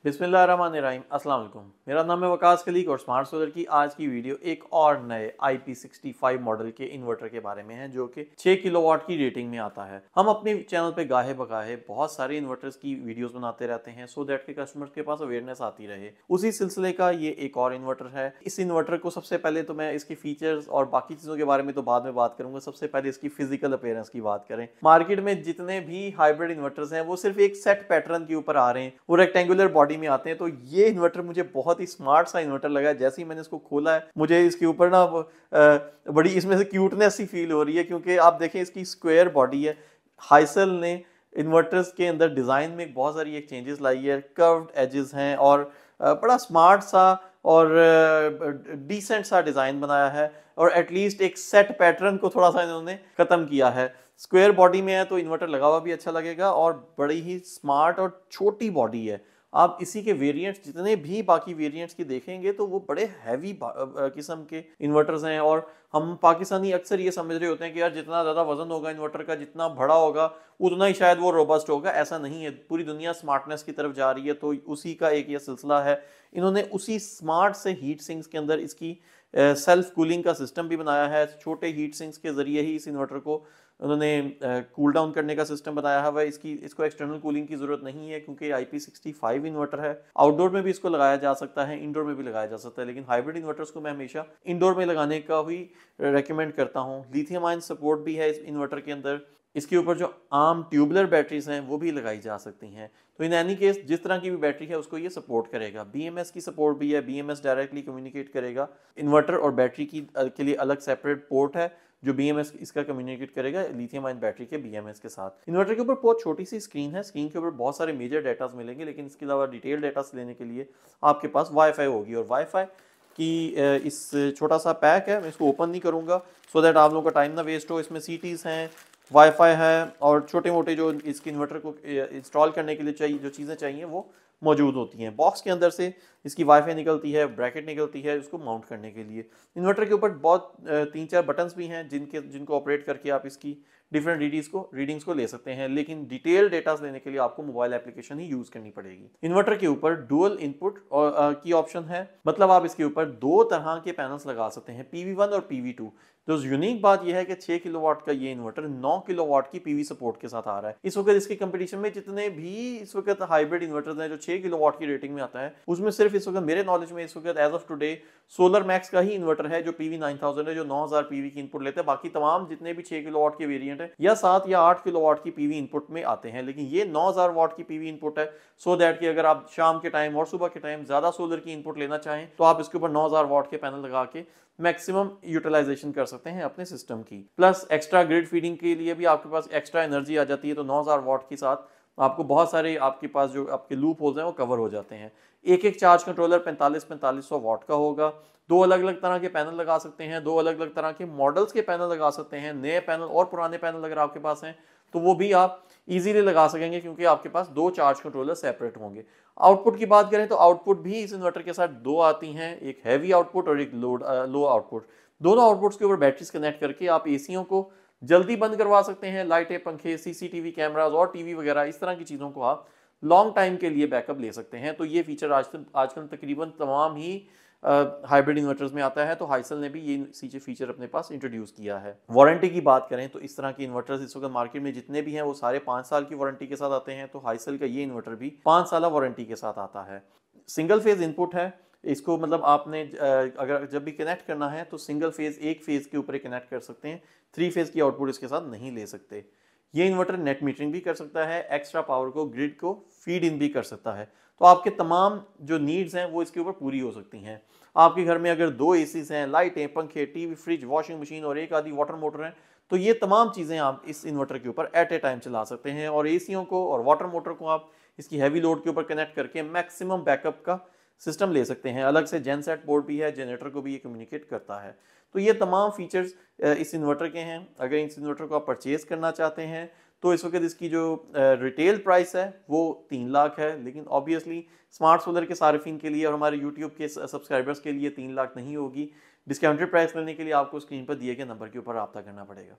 बिस्मिल्लाहिर्रहमानिर्रहीम अस्सलाम वालेकुम। मेरा नाम है वकास खलीक और स्मार्ट सोलर की आज की वीडियो एक और नए IP65 मॉडल के इन्वर्टर के बारे में है जो कि 6 किलोवाट की रेटिंग में आता है। हम अपने चैनल पे गाहे बगाहे बहुत सारे इन्वर्टर्स की वीडियोस बनाते रहते हैं सो दैट के कस्टमर्स के पास अवेयरनेस आती रहे। उसी सिलसिले का ये एक और इन्वर्टर है। इस इन्वर्टर को सबसे पहले तो मैं इसके फीचर्स और बाकी चीज़ों के बारे में तो बाद में बात करूंगा। सबसे पहले इसकी फिजिकल अपीयरेंस की बात करें। मार्केट में जितने भी हाइब्रिड इन्वर्टर्स हैं वो सिर्फ एक सेट पैटर्न के ऊपर आ रहे हैं, वो रेक्टेंगुलर बॉडी में आते हैं। तो ये इन्वर्टर मुझे बहुत ही स्मार्ट सा इन्वर्टर लगा। जैसे ही मैंने इसको खोला है मुझे इसके ऊपर ना बड़ी इसमें से क्यूटनेस सी फील हो रही है, क्योंकि आप देखें इसकी स्क्वायर बॉडी है। हाइसल ने इन्वर्टर्स के अंदर डिज़ाइन में बहुत सारी एक चेंजेस लाई है, कर्व्ड एजेस हैं और बड़ा स्मार्ट सा और डिसेंट सा डिज़ाइन बनाया है और एटलीस्ट एक सेट पैटर्न को थोड़ा सा इन्होंने ख़त्म किया है। स्क्वायर बॉडी में है तो इन्वर्टर लगा हुआ भी अच्छा लगेगा और बड़ी ही स्मार्ट और छोटी बॉडी है। आप इसी के वेरिएंट्स जितने भी बाकी वेरिएंट्स की देखेंगे तो वो बड़े हैवी किस्म के इन्वर्टर्स हैं। और हम पाकिस्तानी अक्सर ये समझ रहे होते हैं कि यार जितना ज़्यादा वजन होगा इन्वर्टर का, जितना बड़ा होगा उतना ही शायद वो रोबस्ट होगा। ऐसा नहीं है, पूरी दुनिया स्मार्टनेस की तरफ जा रही है तो उसी का एक ये सिलसिला है। इन्होंने उसी स्मार्ट से हीट सिंक्स के अंदर इसकी सेल्फ कूलिंग का सिस्टम भी बनाया है। छोटे हीट सिंक्स के जरिए ही इस इन्वर्टर को उन्होंने कूल डाउन करने का सिस्टम बनाया है। वह इसको एक्सटर्नल कूलिंग की जरूरत नहीं है क्योंकि IP65 इन्वर्टर है। आउटडोर में भी इसको लगाया जा सकता है, इंडोर में भी लगाया जा सकता है, लेकिन हाइब्रिड इन्वर्टर्स को मैं हमेशा इंडोर में लगाने का ही रेकमेंड करता हूँ। लिथियम आयन सपोर्ट भी है इस इन्वर्टर के अंदर। इसके ऊपर जो आम ट्यूबुलर बैटरीज हैं वो भी लगाई जा सकती हैं। तो इन एनी केस जिस तरह की भी बैटरी है उसको ये सपोर्ट करेगा। BMS की सपोर्ट भी है, BMS डायरेक्टली कम्युनिकेट करेगा। इन्वर्टर और बैटरी की के लिए अलग सेपरेट पोर्ट है जो BMS इसका कम्युनिकेट करेगा लिथियम आयन बैटरी के BMS के साथ। इन्वर्टर के ऊपर बहुत छोटी सी स्क्रीन है, स्क्रीन के ऊपर बहुत सारे मेजर डेटास मिलेंगे, लेकिन इसके अलावा डिटेल डेटास लेने के लिए आपके पास वाईफाई होगी। और वाईफाई की इस छोटा सा पैक है, मैं इसको ओपन नहीं करूँगा सो दैट आप लोगों का टाइम ना वेस्ट हो। इसमें CTs हैं, वाईफाई है और छोटे मोटे जो इसके इन्वर्टर को इंस्टॉल करने के लिए चाहिए जो चीज़ें चाहिए वो मौजूद होती हैं। बॉक्स के अंदर से इसकी वाईफाई निकलती है, ब्रैकेट निकलती है उसको माउंट करने के लिए। इन्वर्टर के ऊपर बहुत 3-4 बटन्स भी हैं जिनको ऑपरेट करके आप इसकी डिफरेंट रीडिंग्स को ले सकते हैं, लेकिन डिटेल डेटा लेने के लिए आपको मोबाइल एप्लीकेशन ही यूज करनी पड़ेगी। इन्वर्टर के ऊपर डुअल इनपुट की ऑप्शन है, मतलब आप इसके ऊपर दो तरह के पैनल्स लगा सकते हैं, PV1 और PV2। तो यूनिक बात यह है कि 6 किलोवाट का ये इन्वर्टर 9 किलोवाट की PV सपोर्ट के साथ आ रहा है। इस वक्त इसके कंपटीशन में जितने भी इस वक्त हाइब्रिड इन्वर्टर्स हैं जो 6 किलोवाट की रेटिंग में आता है उसमें सिर्फ इस वक्त मेरे नॉलेज में इस वक्त age of today solar max का ही इन्वर्टर है जो PV9000 है, जो 9000 PV की इनपुट लेते हैं। बाकी तमाम जितने भी 6 किलोवाट के वेरिएंट है या 7 या 8 किलोवाट की PV इनपुट में आते हैं, लेकिन ये 9000 वाट की PV इनपुट है। सो दैट कि अगर आप शाम के टाइम और सुबह के टाइम ज्यादा सोलर की इनपुट लेना चाहें तो आप इसके ऊपर 9000 वाट के पैनल लगा के मैक्सिमम यूटिलाइजेशन कर सकते हैं अपने सिस्टम की। प्लस एक्स्ट्रा ग्रिड फीडिंग के लिए भी आपके पास एक्स्ट्रा एनर्जी आ जाती है। तो 9000 वाट के साथ आपको बहुत सारे आपके पास जो आपके लूप होल्स हैं वो कवर हो जाते हैं। एक एक चार्ज कंट्रोलर 4500 वाट का होगा। दो अलग अलग तरह के पैनल लगा सकते हैं, दो अलग अलग तरह के मॉडल्स के पैनल लगा सकते हैं। नए पैनल और पुराने पैनल अगर आपके पास हैं तो वो भी आप इजीली लगा सकेंगे क्योंकि आपके पास दो चार्ज कंट्रोलर सेपरेट होंगे। आउटपुट की बात करें तो आउटपुट भी इस इन्वर्टर के साथ दो आती हैं, एक हैवी आउटपुट और एक लो आउटपुट। दोनों आउटपुट्स के ऊपर बैटरीज कनेक्ट करके आप एसीओ को जल्दी बंद करवा सकते हैं। लाइटें, पंखे, CCTV कैमराज और टीवी वगैरह इस तरह की चीज़ों को आप लॉन्ग टाइम के लिए बैकअप ले सकते हैं। तो ये फीचर आजकल तकरीबन तमाम ही हाइब्रिड इन्वर्टर्स में आता है। तो हाइसल ने भी ये फीचर अपने पास इंट्रोड्यूस किया है। वारंटी की बात करें तो इस तरह के इन्वर्टर्स इस वक्त मार्केट में जितने भी हैं वो सारे 5 साल की वारंटी के साथ आते हैं। तो हाइसल का ये इन्वर्टर भी 5 साल वारंटी के साथ आता है। सिंगल फेज इनपुट है इसको, मतलब आपने अगर जब भी कनेक्ट करना है तो सिंगल फेज एक फेज के ऊपर कनेक्ट कर सकते हैं। 3 फेज की आउटपुट इसके साथ नहीं ले सकते। ये इन्वर्टर नेट मीटरिंग भी कर सकता है, एक्स्ट्रा पावर को ग्रिड को फीड इन भी कर सकता है। तो आपके तमाम जो नीड्स हैं वो इसके ऊपर पूरी हो सकती हैं। आपके घर में अगर 2 एसीज हैं, लाइटें, पंखे, टीवी, फ्रिज, वॉशिंग मशीन और एक आधी वाटर मोटर है तो ये तमाम चीज़ें आप इस इन्वर्टर के ऊपर एट ए टाइम चला सकते हैं। और एसीओं को और वाटर मोटर को आप इसकी हैवी लोड के ऊपर कनेक्ट करके मैक्सिमम बैकअप का सिस्टम ले सकते हैं। अलग से जेनसेट बोर्ड भी है, जनरेटर को भी ये कम्युनिकेट करता है। तो ये तमाम फीचर्स इस इन्वर्टर के हैं। अगर इस इन्वर्टर को आप परचेज करना चाहते हैं तो इस वक्त इसकी जो रिटेल प्राइस है वो 3 लाख है, लेकिन ऑब्वियसली स्मार्ट सोलर के सार्फिन के लिए और हमारे यूट्यूब के सब्सक्राइबर्स के लिए 3 लाख नहीं होगी। डिस्काउंटेड प्राइस लेने के लिए आपको स्क्रीन पर दिए गए नंबर के ऊपर रब्ता करना पड़ेगा।